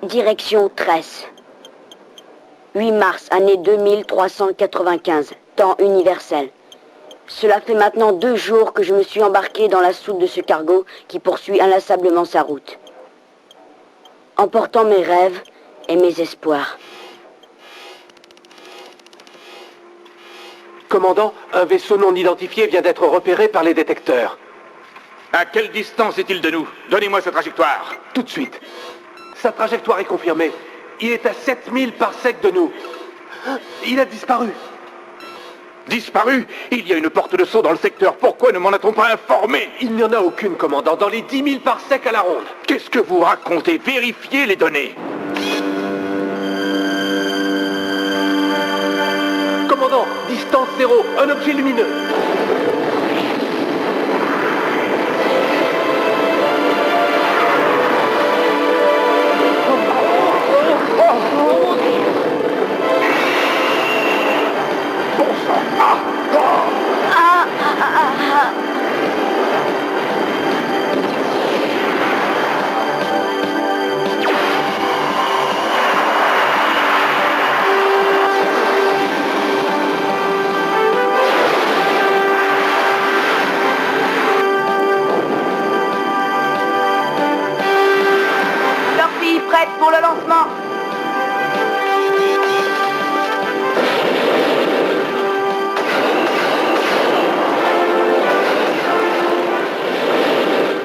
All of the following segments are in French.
Direction Tresse. 8 mars, année 2395, temps universel. Cela fait maintenant 2 jours que je me suis embarqué dans la soute de ce cargo qui poursuit inlassablement sa route, emportant mes rêves et mes espoirs. Commandant, un vaisseau non identifié vient d'être repéré par les détecteurs. À quelle distance est-il de nous? Donnez-moi sa trajectoire. Tout de suite. Sa trajectoire est confirmée. Il est à 7000 parsecs de nous. Il a disparu. Disparu? Il y a une porte de saut dans le secteur. Pourquoi ne m'en a-t-on pas informé? Il n'y en a aucune, commandant, dans les 10 000 parsecs à la ronde. Qu'est-ce que vous racontez? Vérifiez les données. Commandant, distance 0, un objet lumineux. Prête pour le lancement.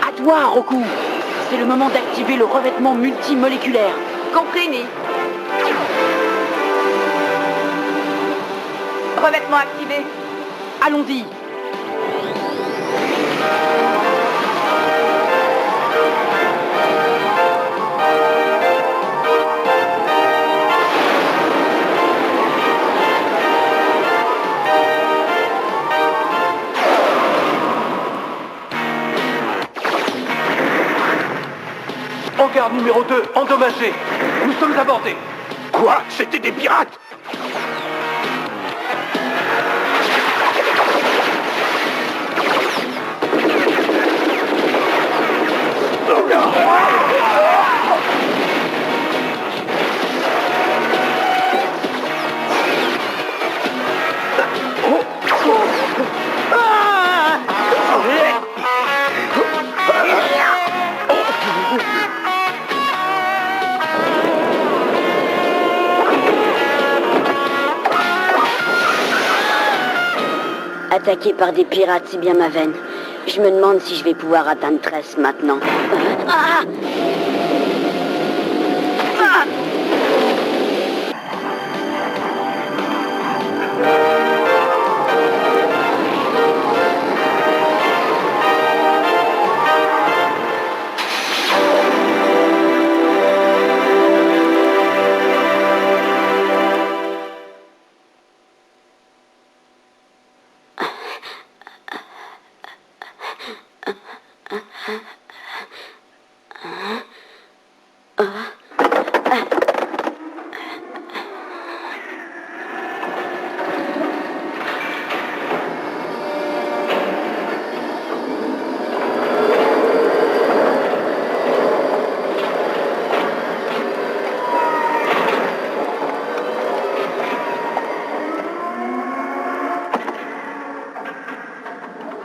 À toi, Roku. C'est le moment d'activer le revêtement multimoléculaire. Compris, Ni. Revêtement activé. Allons-y. Hangar numéro 2, endommagé. Nous sommes abordés. Quoi? C'était des pirates? Attaqué par des pirates, c'est bien ma veine. Je me demande si je vais pouvoir atteindre Tresse maintenant.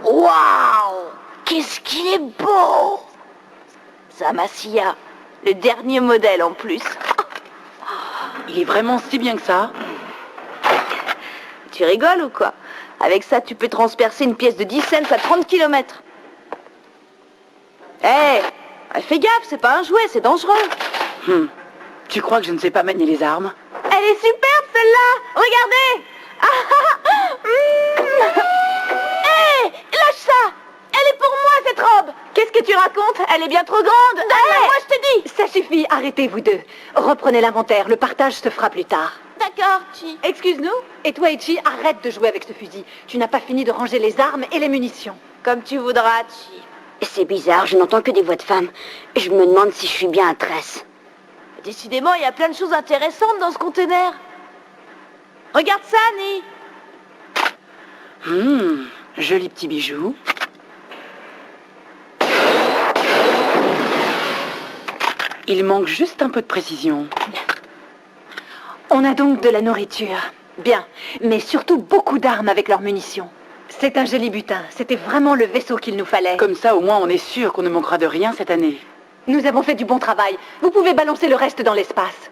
Waouh! Qu'est-ce qu'il est beau! Zamasia, le dernier modèle en plus. Il est vraiment si bien que ça. Tu rigoles ou quoi? Avec ça, tu peux transpercer une pièce de 10 cents à 30 km. Hé! Fais gaffe, c'est pas un jouet, c'est dangereux. Tu crois que je ne sais pas manier les armes? Elle est superbe celle-là! Regardez! Hé! Lâche ça! Elle est pour moi cette robe! Qu'est-ce que tu racontes? Elle est bien trop grande! Donne-la, moi je te dis! Ça suffit, arrêtez vous deux. Reprenez l'inventaire, le partage se fera plus tard. D'accord, Chi. Excuse-nous, et toi, Ichi, arrête de jouer avec ce fusil. Tu n'as pas fini de ranger les armes et les munitions. Comme tu voudras, Chi. C'est bizarre, je n'entends que des voix de femmes. Je me demande si je suis bien à Tresse. Décidément, il y a plein de choses intéressantes dans ce conteneur. Regarde ça, Ni. Joli petit bijou. Il manque juste un peu de précision. On a donc de la nourriture. Bien, mais surtout beaucoup d'armes avec leurs munitions. C'est un joli butin. C'était vraiment le vaisseau qu'il nous fallait. Comme ça, au moins, on est sûr qu'on ne manquera de rien cette année. Nous avons fait du bon travail. Vous pouvez balancer le reste dans l'espace.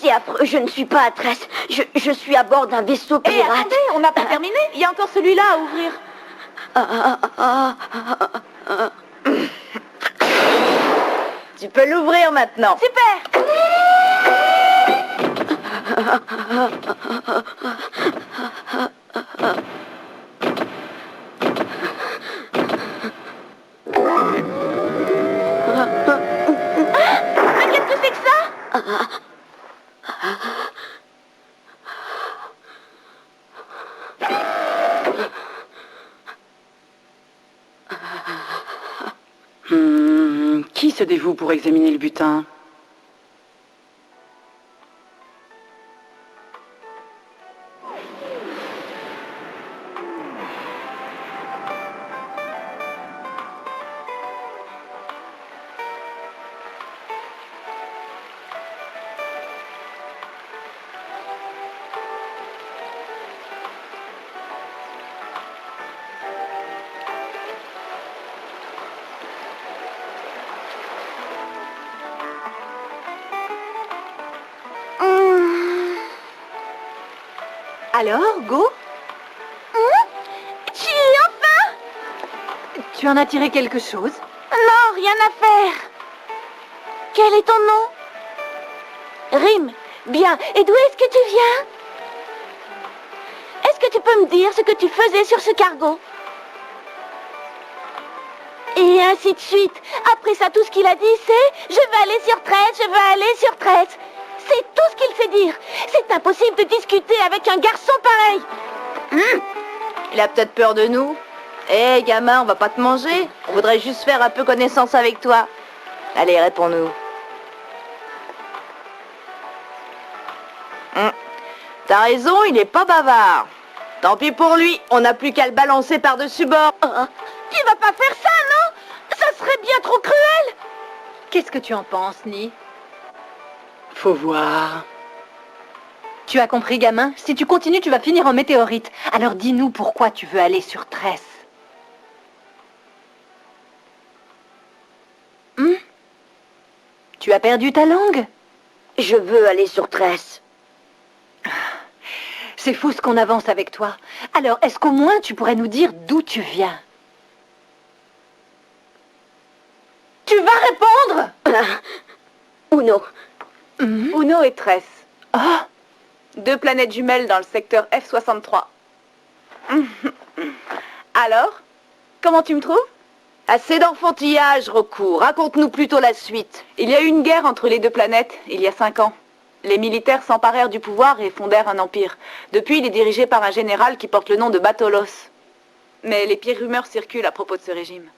C'est affreux, je ne suis pas à Tress. Je suis à bord d'un vaisseau Hé, pirate. attendez, on n'a pas terminé. Il y a encore celui-là à ouvrir. Tu peux l'ouvrir maintenant. Super. Mais qu'est-ce que c'est que ça? Qui se dévoue pour examiner le butin? Alors, Go, Enfin! tu en as tiré quelque chose? Non, rien à faire. Quel est ton nom? Rim. Bien. Et d'où est-ce que tu viens? Est-ce que tu peux me dire ce que tu faisais sur ce cargo? Et ainsi de suite. Après ça, tout ce qu'il a dit, c'est « Je veux aller sur Tress, je veux aller sur Tress ». C'est tout ce qu'il sait dire. C'est impossible de discuter avec un garçon pareil. Il a peut-être peur de nous. Hé, gamin, on va pas te manger. On voudrait juste faire un peu connaissance avec toi. Allez, réponds-nous. T'as raison, il est pas bavard. Tant pis pour lui, on n'a plus qu'à le balancer par-dessus bord. Tu vas pas faire ça, non? Ça serait bien trop cruel. Qu'est-ce que tu en penses, Ni? Faut voir. Tu as compris, gamin? Si tu continues, tu vas finir en météorite. Alors dis-nous pourquoi tu veux aller sur Tress. Tu as perdu ta langue? Je veux aller sur Tress. C'est fou ce qu'on avance avec toi. Alors, est-ce qu'au moins tu pourrais nous dire d'où tu viens? Tu vas répondre? Uno. Uno et Tress. Oh, 2 planètes jumelles dans le secteur F63. Alors, comment tu me trouves? Assez d'enfantillage, Roku. Raconte-nous plutôt la suite. Il y a eu une guerre entre les 2 planètes, il y a 5 ans. Les militaires s'emparèrent du pouvoir et fondèrent un empire. Depuis, il est dirigé par un général qui porte le nom de Batolos. Mais les pires rumeurs circulent à propos de ce régime.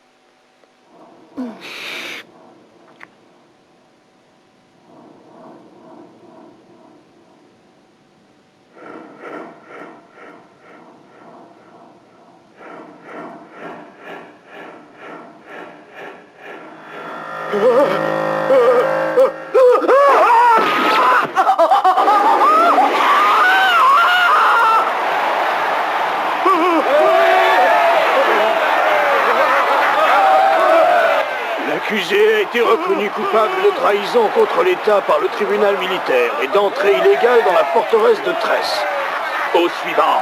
L'accusé a été reconnu coupable de trahison contre l'État par le tribunal militaire et d'entrée illégale dans la forteresse de Tress. Au suivant.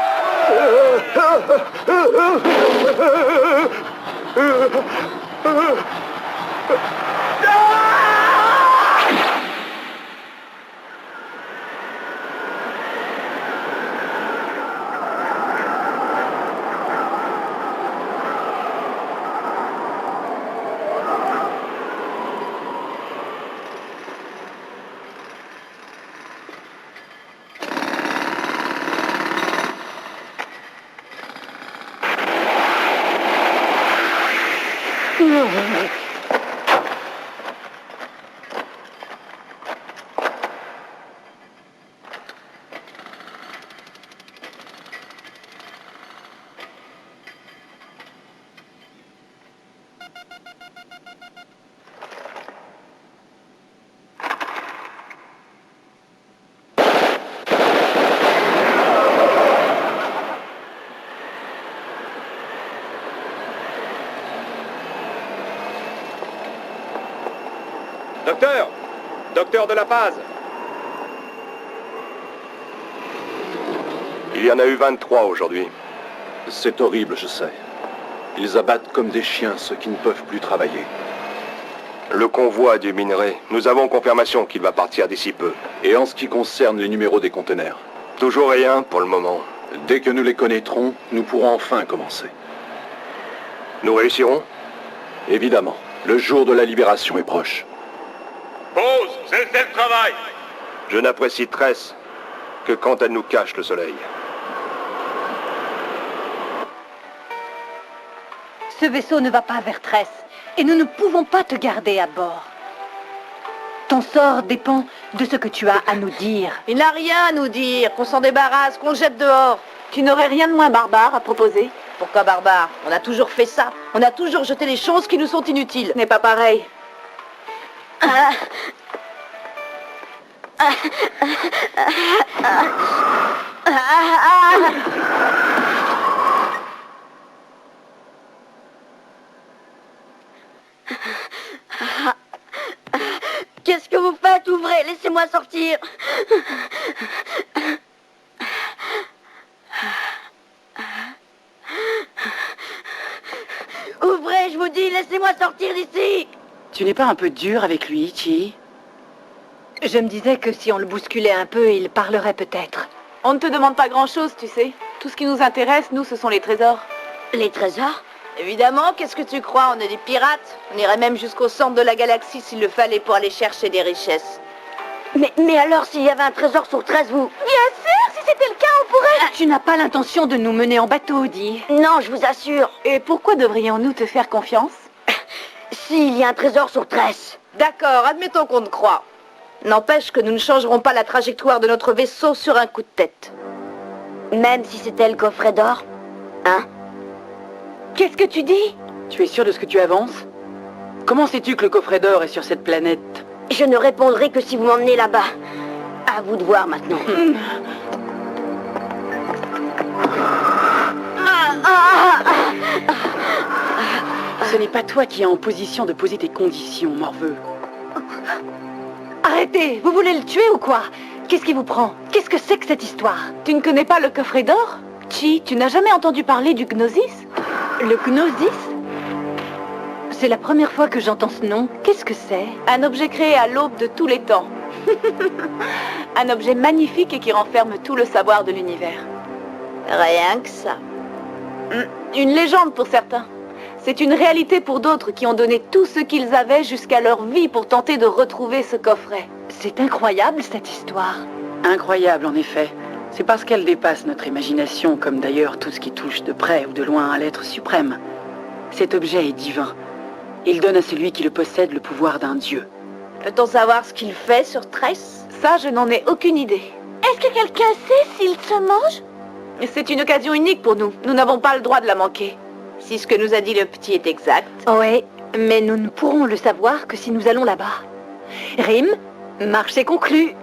Docteur! Docteur de la Paz! Il y en a eu 23 aujourd'hui. C'est horrible, je sais. Ils abattent comme des chiens ceux qui ne peuvent plus travailler. Le convoi du minerai, nous avons confirmation qu'il va partir d'ici peu. Et en ce qui concerne les numéros des conteneurs, Toujours rien pour le moment. dès que nous les connaîtrons, nous pourrons enfin commencer. Nous réussirons? Évidemment, le jour de la libération est proche. Pause! C'est le travail! Je n'apprécie Tress que quand elle nous cache le soleil. Ce vaisseau ne va pas vers Tress, et nous ne pouvons pas te garder à bord. Ton sort dépend de ce que tu as à nous dire. Il n'a rien à nous dire, qu'on s'en débarrasse, qu'on le jette dehors. Tu n'aurais rien de moins barbare à proposer? Pourquoi barbare? On a toujours fait ça. On a toujours jeté les choses qui nous sont inutiles. Ce n'est pas pareil. Qu'est-ce que vous faites? Ouvrez, laissez-moi sortir. Ouvrez, je vous dis, laissez-moi sortir d'ici. Tu n'es pas un peu dur avec lui, Chi? Je me disais que si on le bousculait un peu, il parlerait peut-être. On ne te demande pas grand-chose, tu sais. Tout ce qui nous intéresse, nous, ce sont les trésors. Les trésors? Évidemment, qu'est-ce que tu crois? On est des pirates. On irait même jusqu'au centre de la galaxie s'il le fallait pour aller chercher des richesses. Mais alors, s'il y avait un trésor sur 13, vous... Bien sûr, si c'était le cas, on pourrait... Tu n'as pas l'intention de nous mener en bateau, Di. Non, je vous assure. Et pourquoi devrions-nous te faire confiance? S'il y a un trésor sur 13. D'accord, admettons qu'on te croit. N'empêche que nous ne changerons pas la trajectoire de notre vaisseau sur un coup de tête. Même si c'était le coffret d'or? Hein? Qu'est-ce que tu dis? Tu es sûr de ce que tu avances? Comment sais-tu que le coffret d'or est sur cette planète? Je ne répondrai que si vous m'emmenez là-bas. À vous de voir maintenant. Ce n'est pas toi qui es en position de poser tes conditions, morveux. Arrêtez! Vous voulez le tuer ou quoi? Qu'est-ce qui vous prend? Qu'est-ce que c'est que cette histoire? Tu ne connais pas le coffret d'or? Chi, tu n'as jamais entendu parler du Gnosis? Le Gnosis? C'est la première fois que j'entends ce nom. Qu'est-ce que c'est? Un objet créé à l'aube de tous les temps. Un objet magnifique et qui renferme tout le savoir de l'univers. Rien que ça. Une légende pour certains. C'est une réalité pour d'autres qui ont donné tout ce qu'ils avaient jusqu'à leur vie pour tenter de retrouver ce coffret. C'est incroyable cette histoire. Incroyable, en effet. C'est parce qu'elle dépasse notre imagination, comme d'ailleurs tout ce qui touche de près ou de loin à l'être suprême. Cet objet est divin. Il donne à celui qui le possède le pouvoir d'un dieu. Peut-on savoir ce qu'il fait sur Tress? Ça, je n'en ai aucune idée. Est-ce que quelqu'un sait s'il se mange? C'est une occasion unique pour nous. Nous n'avons pas le droit de la manquer. Si ce que nous a dit le petit est exact. Oui, mais nous ne pourrons le savoir que si nous allons là-bas. Rim, marché conclu.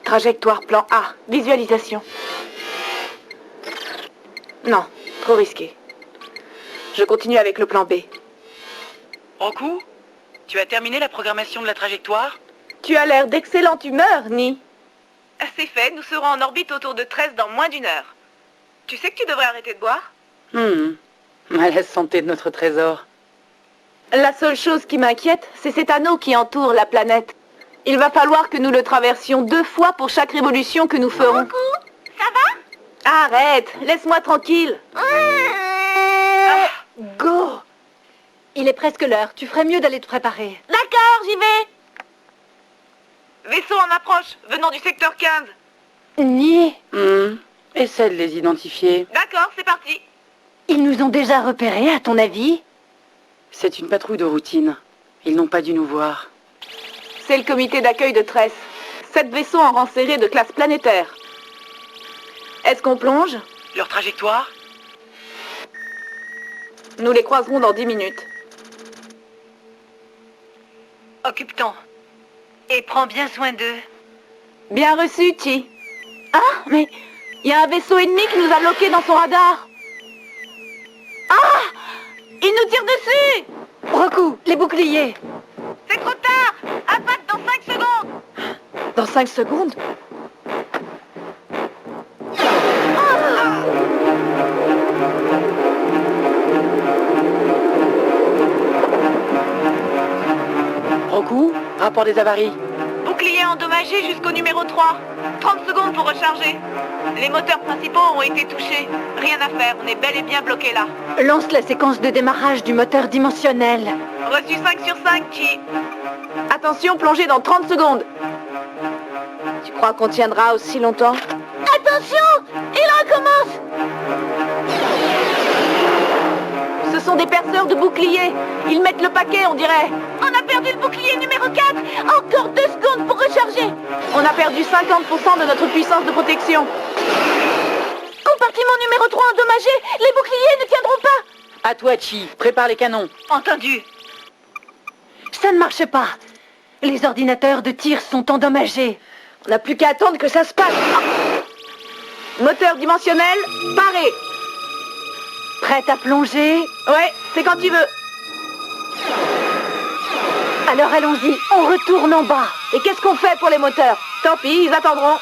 Trajectoire plan A. Visualisation. Non, trop risqué. Je continue avec le plan B. Roku, tu as terminé la programmation de la trajectoire? Tu as l'air d'excellente humeur, Ni. C'est fait, nous serons en orbite autour de 13 dans moins d'1 heure. Tu sais que tu devrais arrêter de boire? À la santé de notre trésor. La seule chose qui m'inquiète, c'est cet anneau qui entoure la planète. Il va falloir que nous le traversions 2 fois pour chaque révolution que nous ferons. Ça va? Arrête, laisse-moi tranquille. Go! Il est presque l'heure. Tu ferais mieux d'aller te préparer. D'accord, j'y vais. Vaisseau en approche, venant du secteur 15. Nier. Essaie de les identifier. D'accord, c'est parti. Ils nous ont déjà repérés, à ton avis? C'est une patrouille de routine. Ils n'ont pas dû nous voir. C'est le comité d'accueil de Tress. 7 vaisseaux en rang serré de classe planétaire. Est-ce qu'on plonge? Leur trajectoire? Nous les croiserons dans 10 minutes. Occupe-t'en. Et prends bien soin d'eux. Bien reçu, Chi. Ah, mais il y a un vaisseau ennemi qui nous a bloqués dans son radar. Ah! Il nous tire dessus! Roku, les boucliers. C'est trop tard! Attaque dans 5 secondes! Dans 5 secondes? Roku, rapport des avaries. Bouclier endommagé jusqu'au numéro 3. 30 secondes pour recharger. Les moteurs principaux ont été touchés. Rien à faire, on est bel et bien bloqué là. Lance la séquence de démarrage du moteur dimensionnel. Reçu 5 sur 5, Chi. Attention, plongée dans 30 secondes. Tu crois qu'on tiendra aussi longtemps? Attention! Il recommence! Ce sont des perceurs de boucliers. Ils mettent le paquet, on dirait. On a perdu le bouclier numéro 4! Encore 2 secondes pour recharger! On a perdu 50% de notre puissance de protection. Compartiment numéro 3 endommagé! Les boucliers ne tiendront pas! À toi, Chi. Prépare les canons. Entendu. Ça ne marche pas. Les ordinateurs de tir sont endommagés. On n'a plus qu'à attendre que ça se passe. Moteur dimensionnel, paré. Prête à plonger? Ouais, c'est quand tu veux. Alors allons-y, on retourne en bas. Et qu'est-ce qu'on fait pour les moteurs? Tant pis, ils attendront.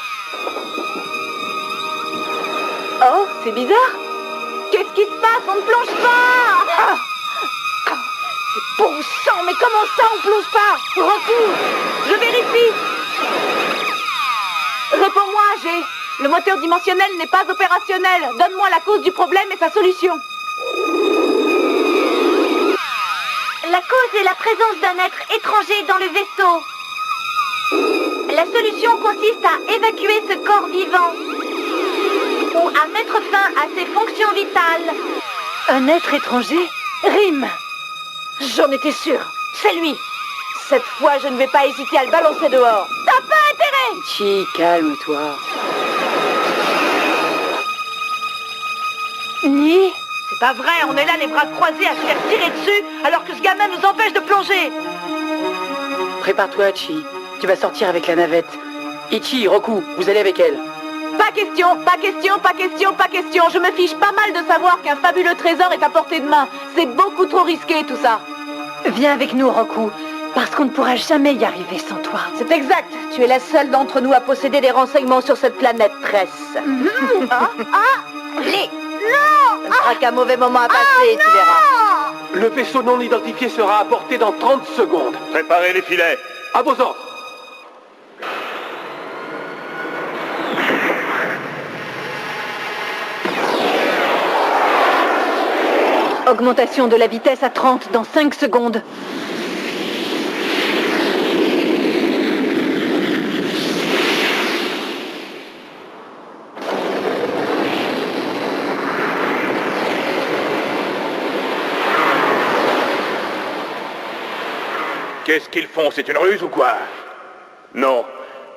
Oh, c'est bizarre. Qu'est-ce qui se passe? On ne plonge pas. C'est bon sang, mais comment ça on plonge pas? Retour. Je vérifie. Réponds-moi, G. Le moteur dimensionnel n'est pas opérationnel. Donne-moi la cause du problème et sa solution. La cause est la présence d'un être étranger dans le vaisseau. La solution consiste à évacuer ce corps vivant ou à mettre fin à ses fonctions vitales. Un être étranger? Rime. J'en étais sûre. C'est lui. Cette fois, je ne vais pas hésiter à le balancer dehors. T'as pas intérêt! Chi, calme-toi. Ni? C'est pas vrai, on est là les bras croisés à se faire tirer dessus alors que ce gamin nous empêche de plonger. Prépare-toi, Chi. Tu vas sortir avec la navette. Ichi, Roku, vous allez avec elle. Pas question, pas question, pas question, pas question. Je me fiche pas mal de savoir qu'un fabuleux trésor est à portée de main. C'est beaucoup trop risqué tout ça. Viens avec nous, Roku, parce qu'on ne pourra jamais y arriver sans toi. C'est exact. Tu es la seule d'entre nous à posséder des renseignements sur cette planète, Tress. Non! Ce sera qu'un mauvais moment à passer, tu verras. Le vaisseau non identifié sera apporté dans 30 secondes. Préparez les filets. À vos ordres. Augmentation de la vitesse à 30 dans 5 secondes. Qu'est-ce qu'ils font? C'est une ruse ou quoi? Non,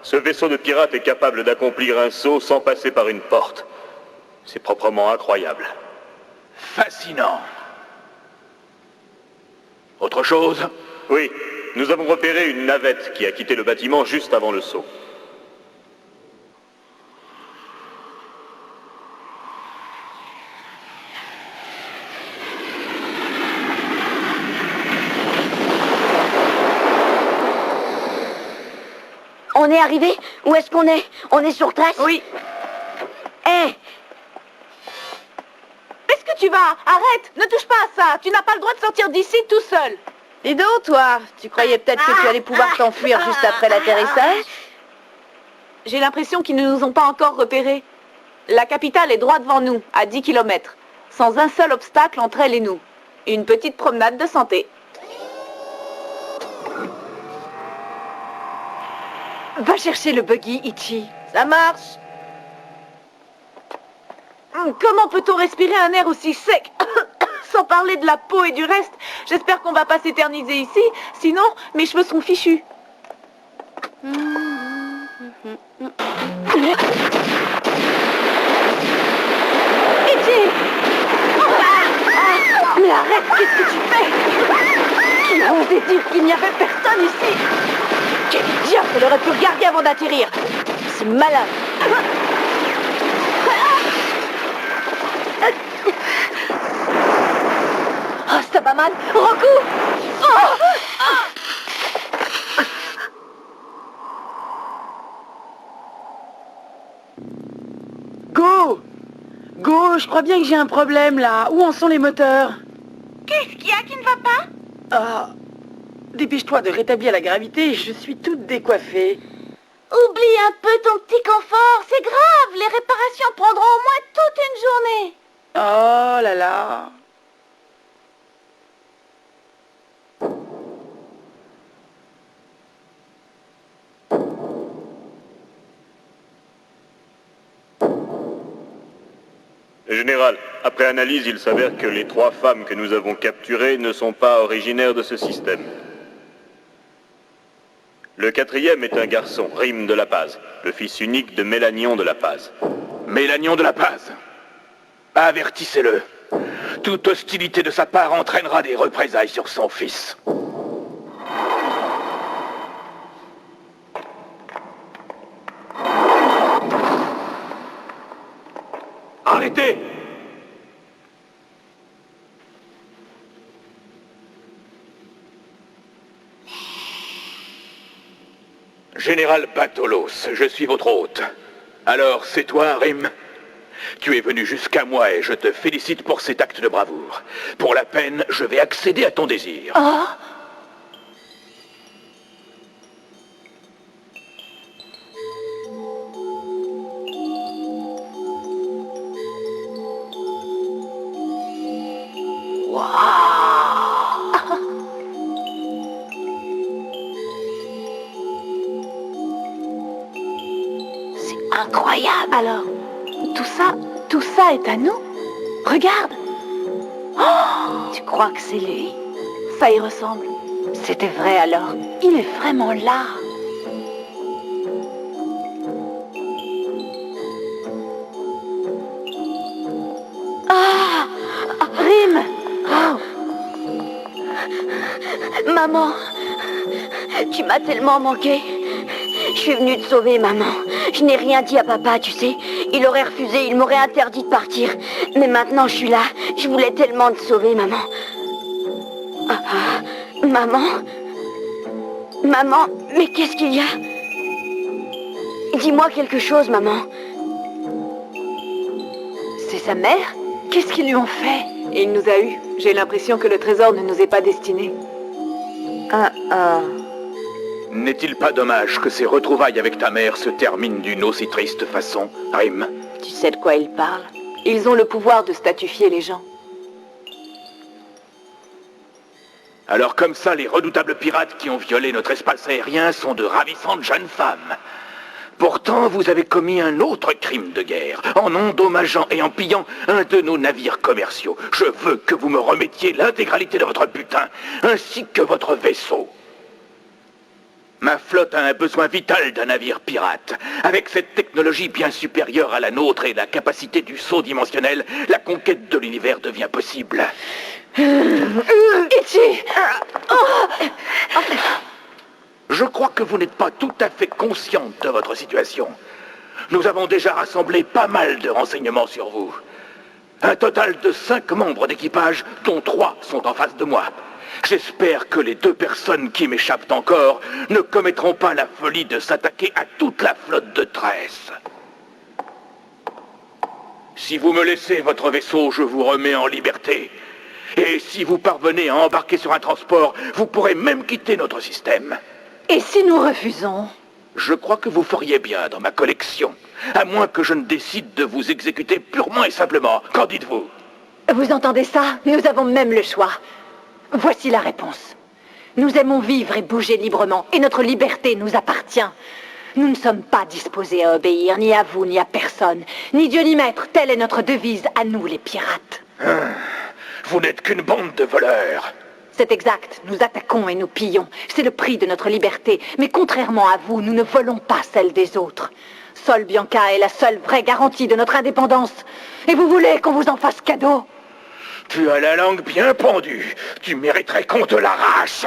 ce vaisseau de pirate est capable d'accomplir un saut sans passer par une porte. C'est proprement incroyable. Fascinant. Autre chose? Oui, nous avons repéré une navette qui a quitté le bâtiment juste avant le saut. On est arrivé? Où est-ce qu'on est? On est sur Tress? Oui. Hé! Est-ce que tu vas? Arrête! Ne touche pas à ça! Tu n'as pas le droit de sortir d'ici tout seul! Dis donc, toi! Tu croyais peut-être que tu allais pouvoir t'enfuir juste après l'atterrissage? J'ai l'impression qu'ils ne nous ont pas encore repérés. La capitale est droit devant nous, à 10 km. Sans un seul obstacle entre elle et nous. Une petite promenade de santé. Va chercher le buggy, Ichi. Ça marche! Comment peut-on respirer un air aussi sec? Sans parler de la peau et du reste. J'espère qu'on va pas s'éterniser ici, sinon mes cheveux seront fichus. Ichi! Mais arrête, qu'est-ce que tu fais? Qui a osé dire qu'il n'y avait personne ici? Quel diable, elle aurait pu regarder avant d'atterrir. C'est malin. Oh, ça va mal. Roku! Go! Go, je crois bien que j'ai un problème là. Où en sont les moteurs? Qu'est-ce qu'il y a qui ne va pas? Ah, dépêche-toi de rétablir la gravité, je suis toute décoiffée. Oublie un peu ton petit confort, c'est grave. Les réparations prendront au moins toute une journée. Oh là là. Général, après analyse, il s'avère que les 3 femmes que nous avons capturées ne sont pas originaires de ce système. Le 4e est un garçon, Rime de la Paz, le fils unique de Mélanion de la Paz. Mélanion de la Paz. Avertissez-le. Toute hostilité de sa part entraînera des représailles sur son fils. Arrêtez! Général Batolos, je suis votre hôte. Alors, c'est toi, Rime? Tu es venu jusqu'à moi et je te félicite pour cet acte de bravoure. Pour la peine, je vais accéder à ton désir. Oh! C'est incroyable. Alors, tout ça est à nous? Regarde. Oh, tu crois que c'est lui? Ça y ressemble. C'était vrai alors. Il est vraiment là. Ah! Rime! Maman, tu m'as tellement manqué. Je suis venue te sauver, maman. Je n'ai rien dit à papa, tu sais. Il aurait refusé, il m'aurait interdit de partir. Mais maintenant, je suis là. Je voulais tellement te sauver, maman. Maman? Maman, mais qu'est-ce qu'il y a? Dis-moi quelque chose, maman. C'est sa mère? Qu'est-ce qu'ils lui ont fait? Il nous a eus. J'ai l'impression que le trésor ne nous est pas destiné. N'est-il pas dommage que ces retrouvailles avec ta mère se terminent d'une aussi triste façon, Rime? Tu sais de quoi il parle? Ils ont le pouvoir de statufier les gens. Alors comme ça, les redoutables pirates qui ont violé notre espace aérien sont de ravissantes jeunes femmes. Pourtant, vous avez commis un autre crime de guerre, en endommageant et en pillant un de nos navires commerciaux. Je veux que vous me remettiez l'intégralité de votre butin, ainsi que votre vaisseau. Ma flotte a un besoin vital d'un navire pirate. Avec cette technologie bien supérieure à la nôtre et la capacité du saut dimensionnel, la conquête de l'univers devient possible. Itchy! Je crois que vous n'êtes pas tout à fait consciente de votre situation. Nous avons déjà rassemblé pas mal de renseignements sur vous. Un total de 5 membres d'équipage, dont 3 sont en face de moi. J'espère que les 2 personnes qui m'échappent encore ne commettront pas la folie de s'attaquer à toute la flotte de Tress. Si vous me laissez votre vaisseau, je vous remets en liberté. Et si vous parvenez à embarquer sur un transport, vous pourrez même quitter notre système. Et si nous refusons? Je crois que vous feriez bien dans ma collection, à moins que je ne décide de vous exécuter purement et simplement. Qu'en dites-vous? Vous entendez ça? Nous avons même le choix. Voici la réponse. Nous aimons vivre et bouger librement, et notre liberté nous appartient. Nous ne sommes pas disposés à obéir, ni à vous, ni à personne. Ni Dieu ni maître, telle est notre devise, à nous les pirates. Vous n'êtes qu'une bande de voleurs. C'est exact, nous attaquons et nous pillons. C'est le prix de notre liberté. Mais contrairement à vous, nous ne volons pas celle des autres. Sol Bianca est la seule vraie garantie de notre indépendance. Et vous voulez qu'on vous en fasse cadeau? Tu as la langue bien pendue. Tu mériterais qu'on te l'arrache.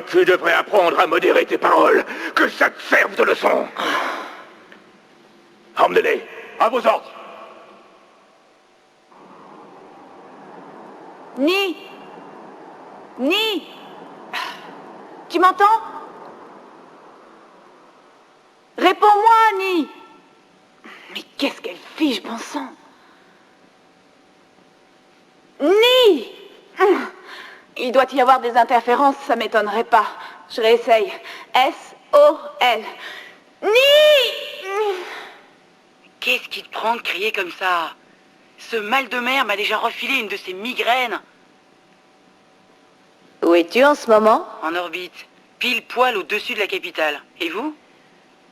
Tu devrais apprendre à modérer tes paroles. Que ça te serve de leçon. Emmenez-les. À vos ordres. Ni. Ni. Tu m'entends? Réponds-moi, Ni. Mais qu'est-ce qu'elle fiche, bon sang? Ni. Il doit y avoir des interférences, ça m'étonnerait pas. Je réessaye. S-O-L. Ni. Qu'est-ce qui te prend de crier comme ça? Ce mal de mer m'a déjà refilé une de ces migraines. Où es-tu en ce moment? En orbite, pile poil au-dessus de la capitale. Et vous?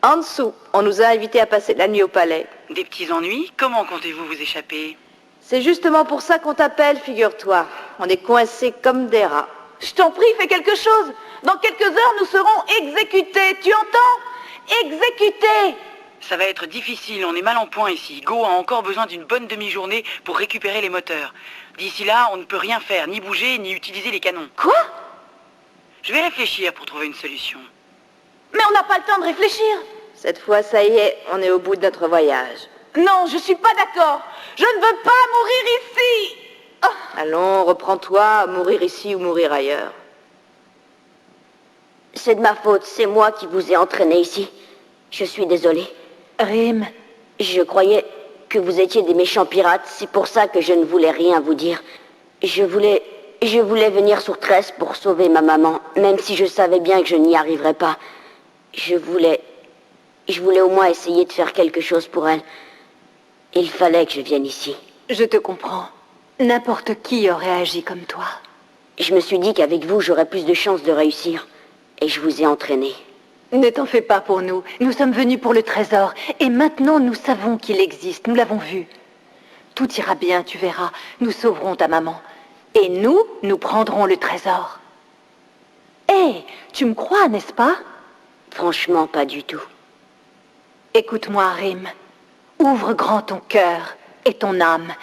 En dessous. On nous a invités à passer la nuit au palais. Des petits ennuis? Comment comptez-vous vous échapper? C'est justement pour ça qu'on t'appelle, figure-toi. On est coincés comme des rats. Je t'en prie, fais quelque chose. Dans quelques heures, nous serons exécutés. Tu entends? Exécutés. Ça va être difficile, on est mal en point ici. Go a encore besoin d'une bonne demi-journée pour récupérer les moteurs. D'ici là, on ne peut rien faire, ni bouger, ni utiliser les canons. Quoi? Je vais réfléchir pour trouver une solution. Mais on n'a pas le temps de réfléchir. Cette fois, ça y est, on est au bout de notre voyage. Non, je suis pas d'accord. Je ne veux pas mourir ici. Oh. Allons, reprends-toi, mourir ici ou mourir ailleurs. C'est de ma faute, c'est moi qui vous ai entraîné ici. Je suis désolé. Rim, Je croyais que vous étiez des méchants pirates, c'est pour ça que je ne voulais rien vous dire. Je voulais venir sur Tress pour sauver ma maman, même si je savais bien que je n'y arriverais pas. Je voulais au moins essayer de faire quelque chose pour elle. Il fallait que je vienne ici. je te comprends. N'importe qui aurait agi comme toi. Je me suis dit qu'avec vous, j'aurais plus de chances de réussir. Et je vous ai entraîné. Ne t'en fais pas pour nous. Nous sommes venus pour le trésor. Et maintenant, nous savons qu'il existe. Nous l'avons vu. Tout ira bien, tu verras. Nous sauverons ta maman. Et nous prendrons le trésor. Hé, tu me crois, n'est-ce pas? Franchement, pas du tout. Écoute-moi, Rim. Ouvre grand ton cœur et ton âme.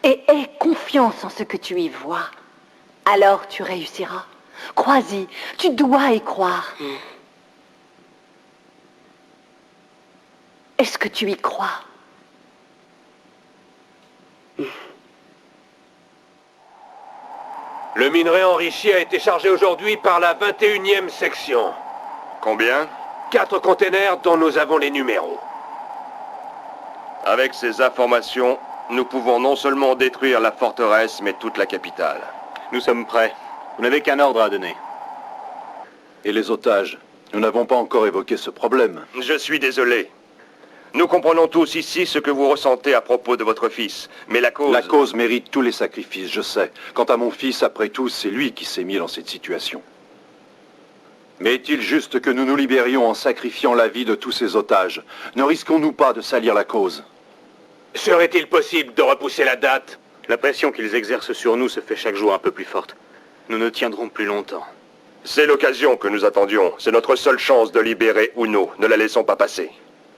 Et aie confiance en ce que tu y vois. Alors tu réussiras. Crois-y. Tu dois y croire. Est-ce que tu y crois? Le minerai enrichi a été chargé aujourd'hui par la 21e section. Combien? 4 containers dont nous avons les numéros. Avec ces informations, nous pouvons non seulement détruire la forteresse, mais toute la capitale. Nous sommes prêts. Vous n'avez qu'un ordre à donner. Et les otages? Nous n'avons pas encore évoqué ce problème. Je suis désolé. Nous comprenons tous ici ce que vous ressentez à propos de votre fils. Mais la cause... La cause mérite tous les sacrifices, je sais. Quant à mon fils, après tout, c'est lui qui s'est mis dans cette situation. Mais est-il juste que nous nous libérions en sacrifiant la vie de tous ces otages? Ne risquons-nous pas de salir la cause? Serait-il possible de repousser la date? La pression qu'ils exercent sur nous se fait chaque jour un peu plus forte. Nous ne tiendrons plus longtemps. C'est l'occasion que nous attendions. C'est notre seule chance de libérer Uno. Ne la laissons pas passer.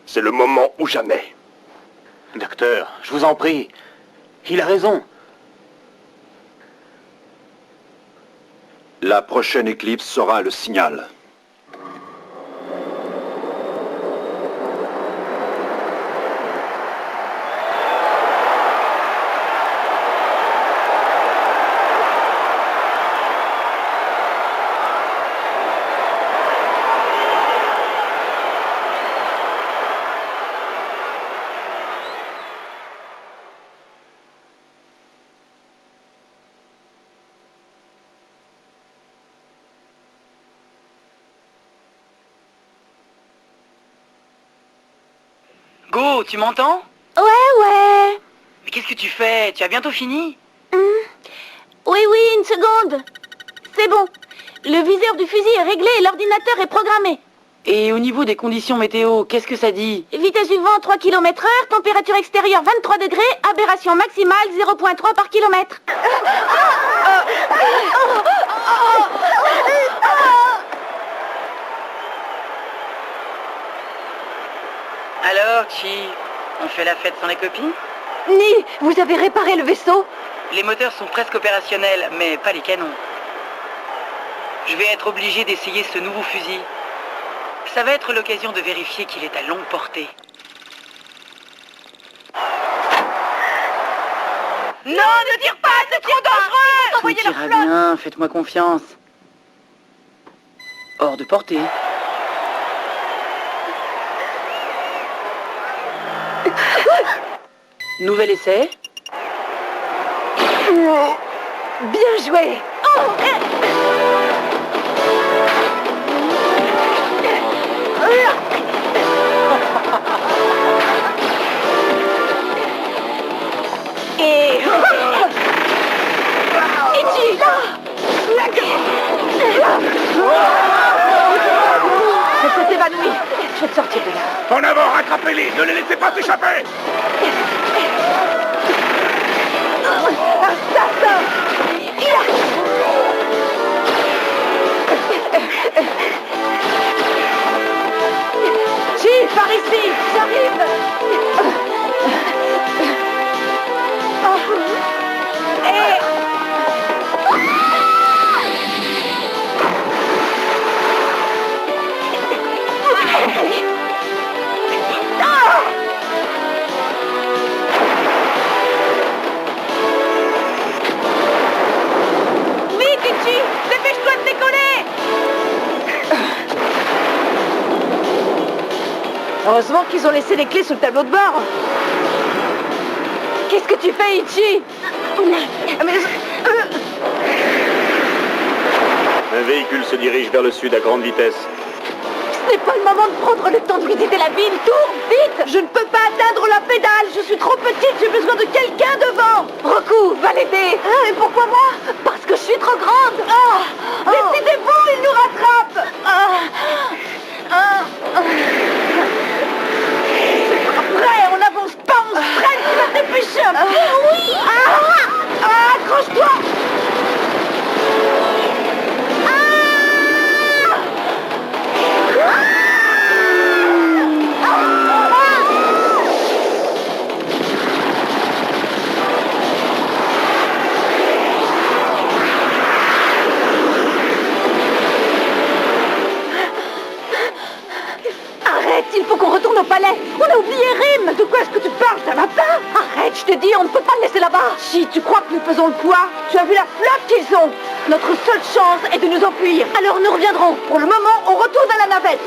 C'est le moment ou jamais. Docteur, je vous en prie. Il a raison. La prochaine éclipse sera le signal. Go, tu m'entends? Ouais. Mais qu'est-ce que tu fais? Tu as bientôt fini? Oui, une seconde. C'est bon. Le viseur du fusil est réglé et l'ordinateur est programmé. Et au niveau des conditions météo, qu'est-ce que ça dit? Vitesse du vent 3 km/h, température extérieure 23 degrés, aberration maximale 0,3 par kilomètre. Alors, Chi, on fait la fête sans les copines? Ni, vous avez réparé le vaisseau? Les moteurs sont presque opérationnels, mais pas les canons. Je vais être obligé d'essayer ce nouveau fusil. Ça va être l'occasion de vérifier qu'il est à longue portée. Non, ne tire pas, c'est trop dangereux! envoyer leur ira flotte. bien, faites-moi confiance. Hors de portée. Nouvel essai. Bien joué. Et... Ichi, là. Je s'évanouit. Je vais te sortir de là. En avant, rattrapez-les, ne les laissez pas s'échapper. Chief, par ici. J'arrive. Vite, Ichi, dépêche-toi de décoller. Heureusement qu'ils ont laissé les clés sur le tableau de bord. Qu'est-ce que tu fais, Ichi? Un véhicule se dirige vers le sud à grande vitesse. Ce n'est pas le moment de prendre le temps de visiter la ville. Tourne, vite! Je ne peux pas atteindre la pédale. Je suis trop petite. J'ai besoin de quelqu'un devant. Roku, va l'aider. Et pourquoi moi? Parce que je suis trop grande. Décidez-vous, il nous rattrape. Après, on n'avance pas, on se traîne. Tu vas te dépêcher un peu. Oui. Accroche-toi. Arrête, il faut qu'on retourne au palais. On a oublié Rim. De quoi est-ce que tu parles? Ça va pas? Arrête, je te dis, on ne peut pas le laisser là-bas. Si tu crois que nous faisons le poids, tu as vu la flotte qu'ils ont. Notre seule chance est de nous enfuir. Alors nous reviendrons. Pour le moment, on retourne à la navette.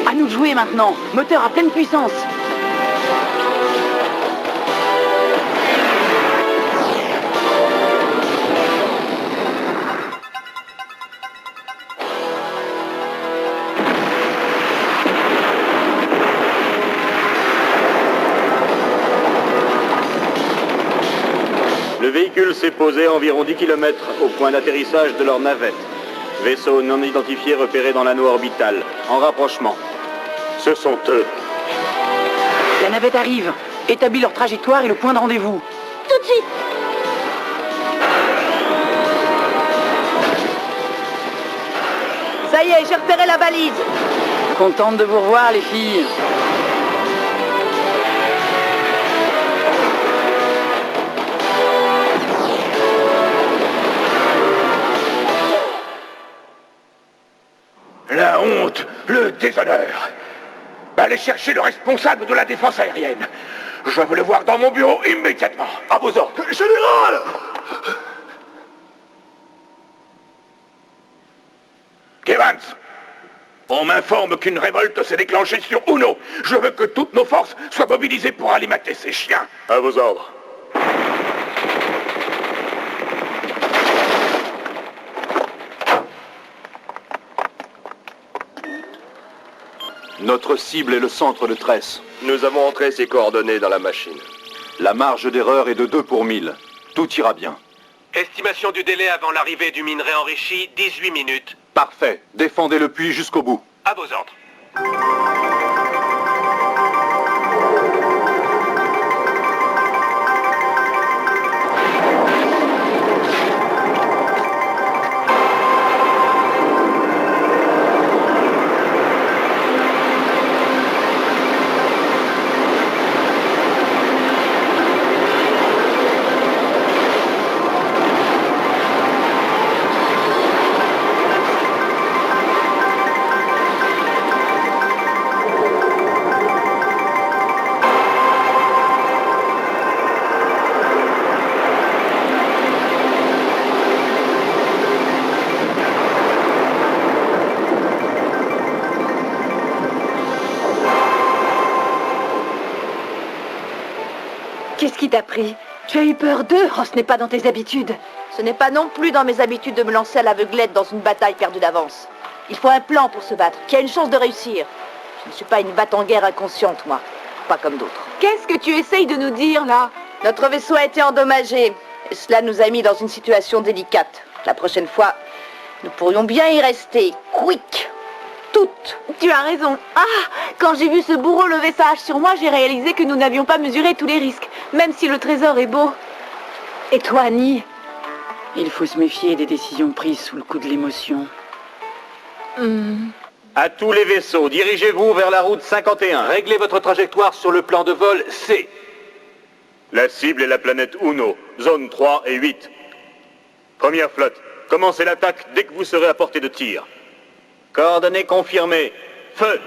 À nous de jouer maintenant. Moteur à pleine puissance. Le véhicule s'est posé à environ 10 km au point d'atterrissage de leur navette. Vaisseau non identifié repéré dans l'anneau orbital. En rapprochement. Ce sont eux. La navette arrive. Établis leur trajectoire et le point de rendez-vous. Tout de suite. Ça y est, j'ai repéré la balise. Contente de vous revoir, les filles. La honte, le déshonneur. Allez chercher le responsable de la défense aérienne. Je veux le voir dans mon bureau immédiatement. À vos ordres. Général! Evans, on m'informe qu'une révolte s'est déclenchée sur Uno. Je veux que toutes nos forces soient mobilisées pour alimenter ces chiens. À vos ordres. Notre cible est le centre de Tresse. Nous avons entré ces coordonnées dans la machine. La marge d'erreur est de 2 pour 1000. Tout ira bien. Estimation du délai avant l'arrivée du minerai enrichi, 18 minutes. Parfait. Défendez le puits jusqu'au bout. À vos ordres. Qu'est-ce qui t'a pris? Tu as eu peur d'eux? Oh, ce n'est pas dans tes habitudes. Ce n'est pas non plus dans mes habitudes de me lancer à l'aveuglette dans une bataille perdue d'avance. Il faut un plan pour se battre, qui a une chance de réussir. Je ne suis pas une va-t-en-guerre inconsciente, moi. Pas comme d'autres. Qu'est-ce que tu essayes de nous dire, là? Notre vaisseau a été endommagé. Et cela nous a mis dans une situation délicate. La prochaine fois, nous pourrions bien y rester. Quick. Toutes. Tu as raison. Ah, quand j'ai vu ce bourreau lever sa hache sur moi, j'ai réalisé que nous n'avions pas mesuré tous les risques, même si le trésor est beau. Et toi, Annie? Il faut se méfier des décisions prises sous le coup de l'émotion. À tous les vaisseaux, dirigez-vous vers la route 51. Réglez votre trajectoire sur le plan de vol C. La cible est la planète Uno, zone 3 et 8. Première flotte, commencez l'attaque dès que vous serez à portée de tir. Coordonnées confirmées. Feu!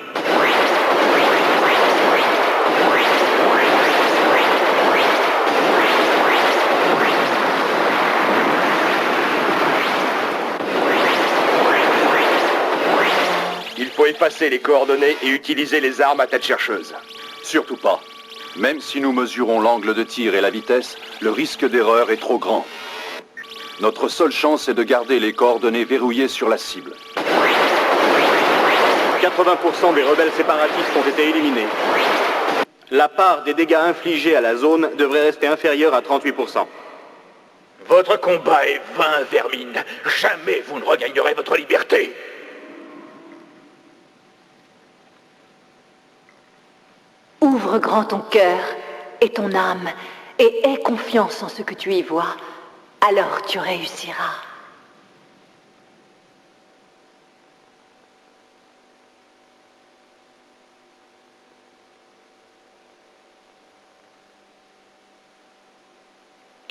Il faut effacer les coordonnées et utiliser les armes à tête chercheuse. Surtout pas. Même si nous mesurons l'angle de tir et la vitesse, le risque d'erreur est trop grand. Notre seule chance est de garder les coordonnées verrouillées sur la cible. 80% des rebelles séparatistes ont été éliminés. La part des dégâts infligés à la zone devrait rester inférieure à 38%. Votre combat est vain, vermine. Jamais vous ne regagnerez votre liberté. Ouvre grand ton cœur et ton âme et aie confiance en ce que tu y vois. Alors tu réussiras.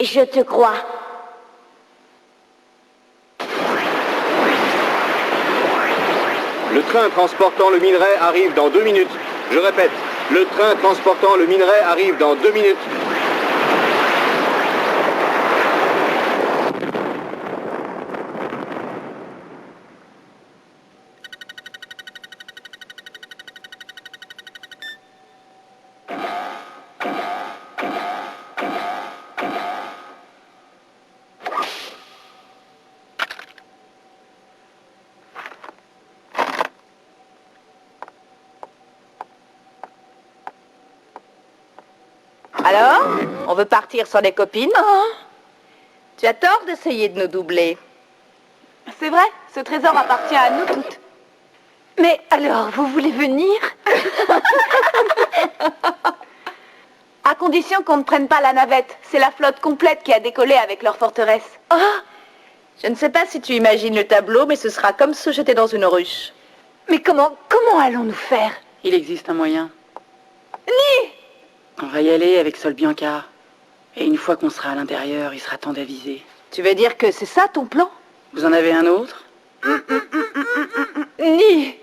Je te crois. Le train transportant le minerai arrive dans 2 minutes. Je répète, le train transportant le minerai arrive dans 2 minutes. Alors, on veut partir sans les copines? Tu as tort d'essayer de nous doubler. C'est vrai, ce trésor appartient à nous toutes. Mais alors, vous voulez venir? À condition qu'on ne prenne pas la navette. C'est la flotte complète qui a décollé avec leur forteresse. Je ne sais pas si tu imagines le tableau, mais ce sera comme se jeter dans une ruche. Mais comment allons-nous faire? Il existe un moyen. On va y aller avec Sol Bianca. Et une fois qu'on sera à l'intérieur, il sera temps d'aviser. Tu veux dire que c'est ça ton plan? Vous en avez un autre? Ni.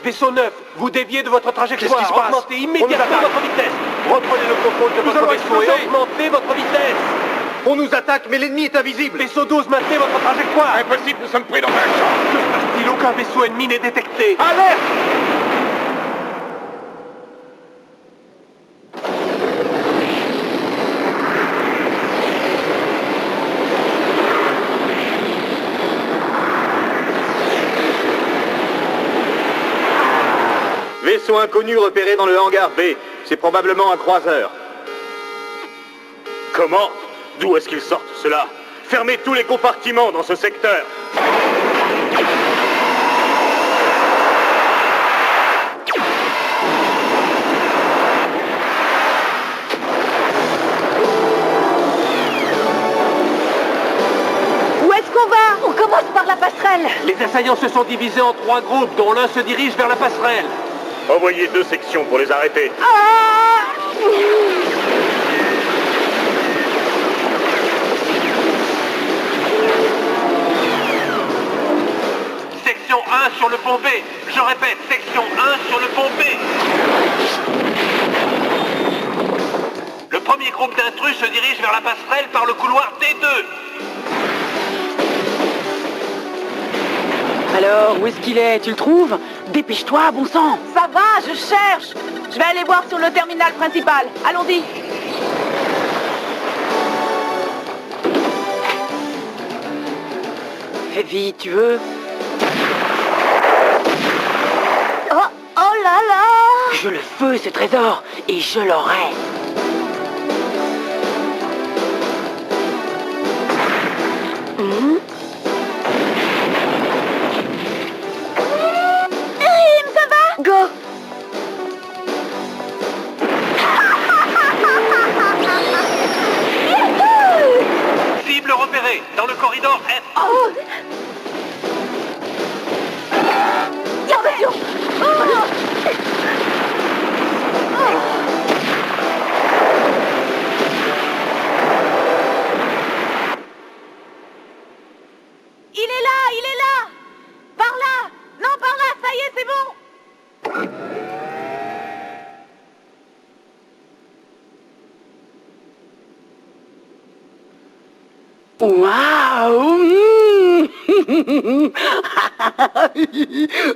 Vaisseau 9, vous déviez de votre trajectoire. Qu'est-ce qui se passe? Augmentez immédiatement votre vitesse. Reprenez le contrôle de votre vaisseau et augmentez votre vitesse. On nous attaque, mais l'ennemi est invisible. Vaisseau 12, maintenez votre trajectoire. Impossible, nous sommes pris dans un champ. Que se passe-t-il? Aucun vaisseau ennemi n'est détecté. Alerte! Vaisseau inconnu repéré dans le hangar B. C'est probablement un croiseur. Comment? D'où est-ce qu'ils sortent, ceux-là? Fermez tous les compartiments dans ce secteur. Où est-ce qu'on va? On commence par la passerelle. Les assaillants se sont divisés en 3 groupes, dont l'un se dirige vers la passerelle. Envoyez 2 sections pour les arrêter. Section 1 sur le pont B. Je répète, section 1 sur le pont B. groupe d'intrus se dirige vers la passerelle par le couloir T2. Alors, où est-ce qu'il est? Tu le trouves? Dépêche-toi, bon sang! Ça va, je cherche. Je vais aller voir sur le terminal principal. Allons-y. Fais vite, tu veux? Oh là là! Je le veux, ce trésor, et je l'aurai. Rim, ça va? Go! Cible repérée, dans le corridor F. Attention! Il est là, il est là. Par là. Non, par là, ça y est, c'est bon. Waouh!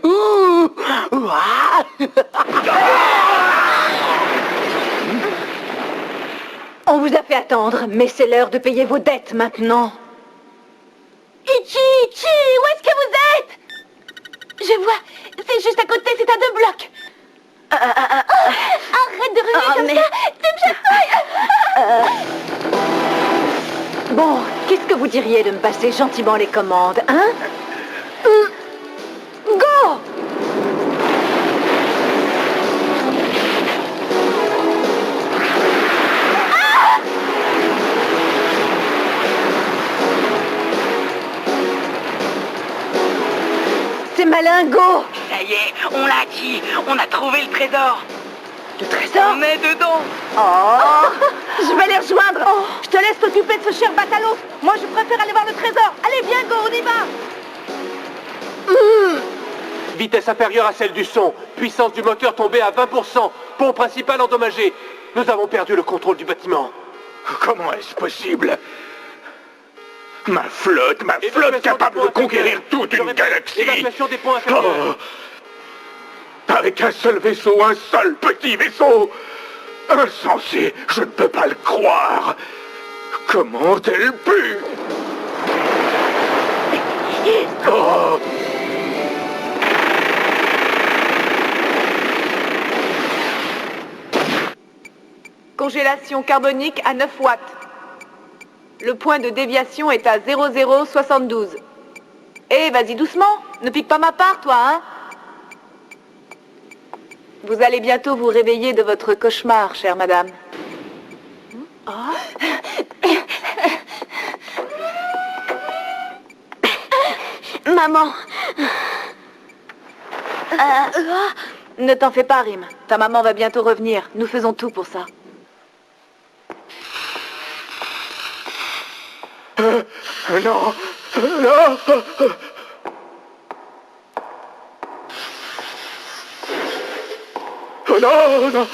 Ouh! Waouh! On vous a fait attendre, mais c'est l'heure de payer vos dettes maintenant. Ichi, où est-ce que vous êtes? Je vois, c'est juste à côté, c'est à 2 blocs. Arrête de remuer comme mais- ça, tu me chatouilles. Bon, qu'est-ce que vous diriez de me passer gentiment les commandes, hein? Go! C'est malin, go! Ça y est, on l'a dit, on a trouvé le trésor. Le trésor? On est dedans. Je vais les rejoindre. Je te laisse t'occuper de ce cher Batalos. Moi, je préfère aller voir le trésor. Allez, viens, go, on y va. Vitesse inférieure à celle du son. Puissance du moteur tombée à 20%. Pont principal endommagé. Nous avons perdu le contrôle du bâtiment. Comment est-ce possible? Ma flotte Évacuation capable des de ponts conquérir inférieurs. toute Je une répète, galaxie. évacuation des ponts inférieurs. Avec un seul vaisseau, un seul petit vaisseau. Insensé, je ne peux pas le croire. Comment ont-elles pu? Oh. Congélation carbonique à 9 watts. Le point de déviation est à 0072. Eh, vas-y doucement. Ne pique pas ma part, toi, hein? Vous allez bientôt vous réveiller de votre cauchemar, chère madame. Maman! Ne t'en fais pas, Rim. Ta maman va bientôt revenir. Nous faisons tout pour ça. Non, non. Oh non, non.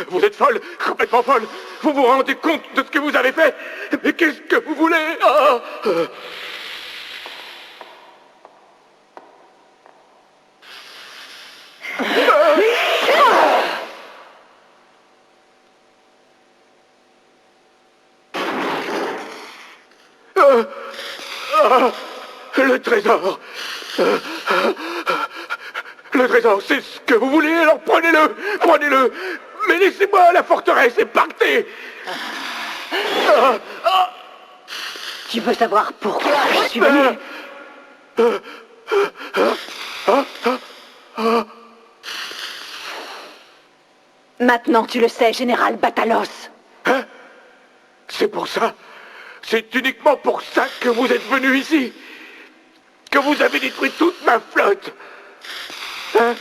Vous êtes folle, complètement folle. Vous vous rendez compte de ce que vous avez fait? Mais qu'est-ce que vous voulez? Ah. Le trésor. Le trésor, c'est ce que vous voulez, alors prenez-le, prenez-le. Mais laissez-moi la forteresse et partez. Tu veux savoir pourquoi je suis venu? Maintenant tu le sais, Général Batalos. Hein? C'est pour ça? C'est uniquement pour ça que vous êtes venu ici? Que vous avez détruit toute ma flotte? Hein?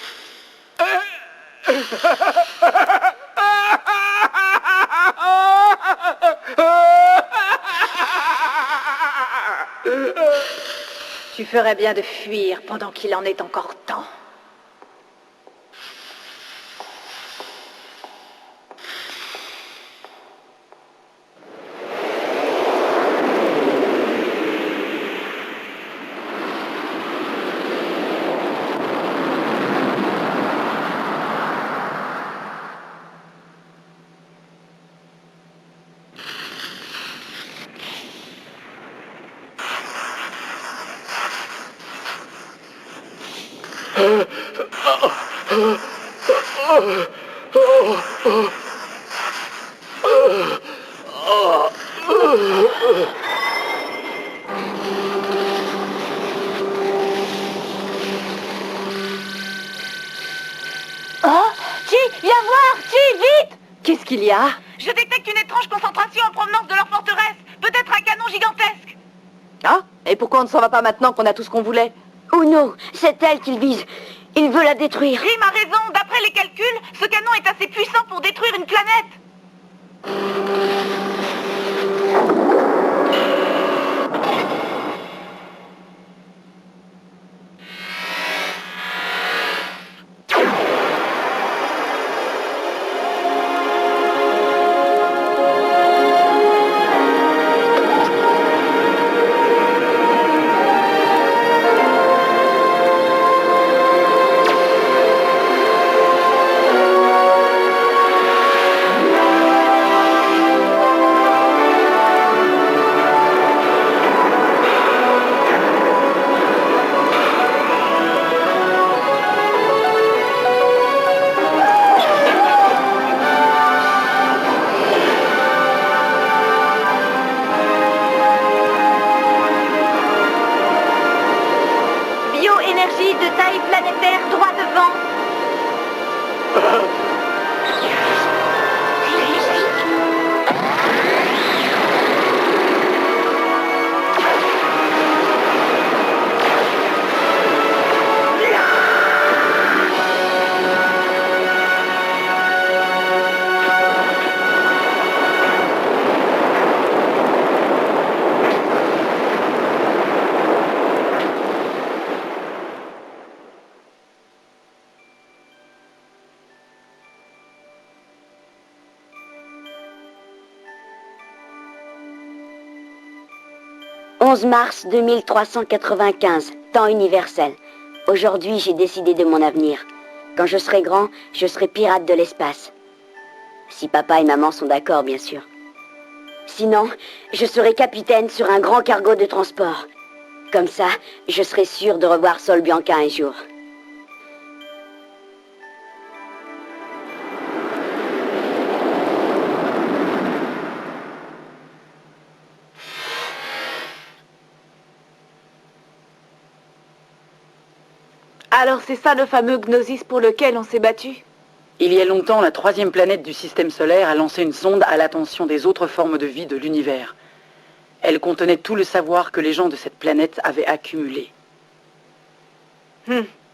ferais bien de fuir pendant qu'il en est encore temps. Viens voir, vite! Qu'est-ce qu'il y a? Je détecte une étrange concentration en provenance de leur forteresse. Peut-être un canon gigantesque. Ah? Et pourquoi on ne s'en va pas maintenant qu'on a tout ce qu'on voulait? Oh non, c'est elle qu'il vise. Il veut la détruire. Rim a raison. D'après les calculs, ce canon est assez puissant pour détruire une planète. Bioénergie de taille planétaire droit devant. « 11 mars 2395, temps universel. Aujourd'hui, j'ai décidé de mon avenir. Quand je serai grand, je serai pirate de l'espace. Si papa et maman sont d'accord, bien sûr. Sinon, je serai capitaine sur un grand cargo de transport. Comme ça, je serai sûr de revoir Sol Bianca un jour. » Alors c'est ça le fameux Gnosis pour lequel on s'est battu? Il y a longtemps, la 3e planète du système solaire a lancé une sonde à l'attention des autres formes de vie de l'univers. Elle contenait tout le savoir que les gens de cette planète avaient accumulé.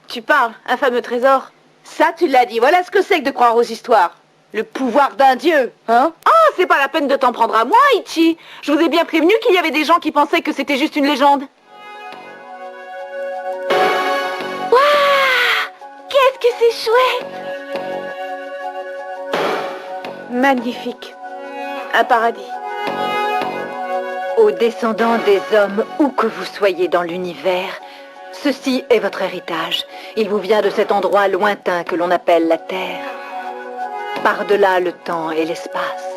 Tu parles, un fameux trésor. Ça, tu l'as dit. Voilà ce que c'est que de croire aux histoires. Le pouvoir d'un dieu, hein? Oh, c'est pas la peine de t'en prendre à moi, Ichi. Je vous ai bien prévenu qu'il y avait des gens qui pensaient que c'était juste une légende. Qu'est-ce que c'est chouette! Magnifique. Un paradis. Aux descendants des hommes, où que vous soyez dans l'univers, ceci est votre héritage. Il vous vient de cet endroit lointain que l'on appelle la Terre. Par-delà le temps et l'espace.